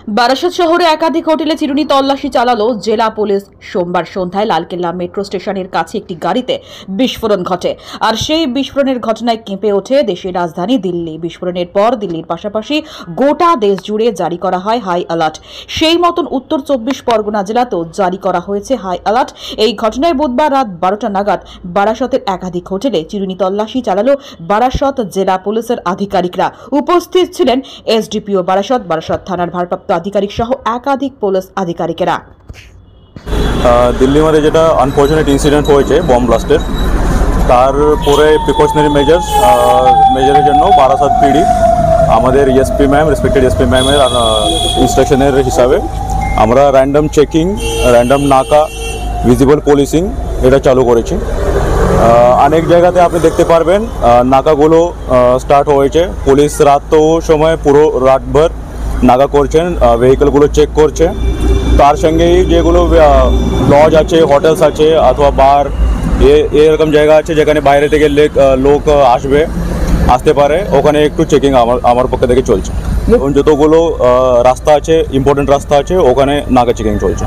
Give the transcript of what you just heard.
বারাসাত শহরে একাধিক হোটেলে চিরুনি তল্লাশি চালালো জেলা পুলিশ। সোমবার সন্ধ্যায় লালকেল্লা মেট্রো স্টেশনের কাছে একটি গাড়িতে বিস্ফোরণ ঘটে, আর সেই বিস্ফোরণের ঘটনায় কেঁপে ওঠে দেশের রাজধানী দিল্লি। বিস্ফোরণের পর দিল্লির পাশাপাশি গোটা দেশ জুড়ে জারি করা হয় হাই অ্যালার্ট। সেই মতন উত্তর 24 পরগনা জেলাতেও জারি করা হয়েছে হাই অ্যালার্ট। এই ঘটনায় বুধবার রাত 12টা নাগাদ বারাসতের একাধিক হোটেলে চিরুনি তল্লাশি চালালো বারাসত জেলা পুলিশের আধিকারিকরা। উপস্থিত ছিলেন এসডিপিও বারাসত, বারাসত থানার ভারপ্রাপ্ত আধিকারিক সহ একাধিক পুলিশ আধিকারিকেরা। দিল্লিमध्ये যেটা আনফর্চুনেট ইনসিডেন্ট হয়েছে বম ব্লাস্টের, তারপরে প্রিকশনারি মেজারের জন্য বারাসাত পিডি আমাদের এসপি ম্যাম, রেসপেক্টেড এসপি ম্যামের ইনস্ট্রাকশনের হিসাবে আমরা র্যান্ডম চেকিং, র্যান্ডম নাকা, ভিজিবল পুলিশিং এটা চালু করেছি। অনেক জায়গাতে আপনি দেখতে পারবেন নাকাগুলো স্টার্ট হয়েছে। পুলিশ রাতও সময় পুরো রাতভর নাকা করছেন, ভেহিকলগুলো চেক করছে। তার সঙ্গেই যেগুলো লজ আছে, হোটেলস আছে অথবা বার এরকম জায়গা আছে যেখানে বাইরে থেকে লোক আসতে পারে, ওখানে একটু চেকিং আমার পক্ষ থেকে চলছে। যতগুলো রাস্তা আছে, ইম্পর্টেন্ট রাস্তা আছে, ওখানে নাকা চেকিং চলছে।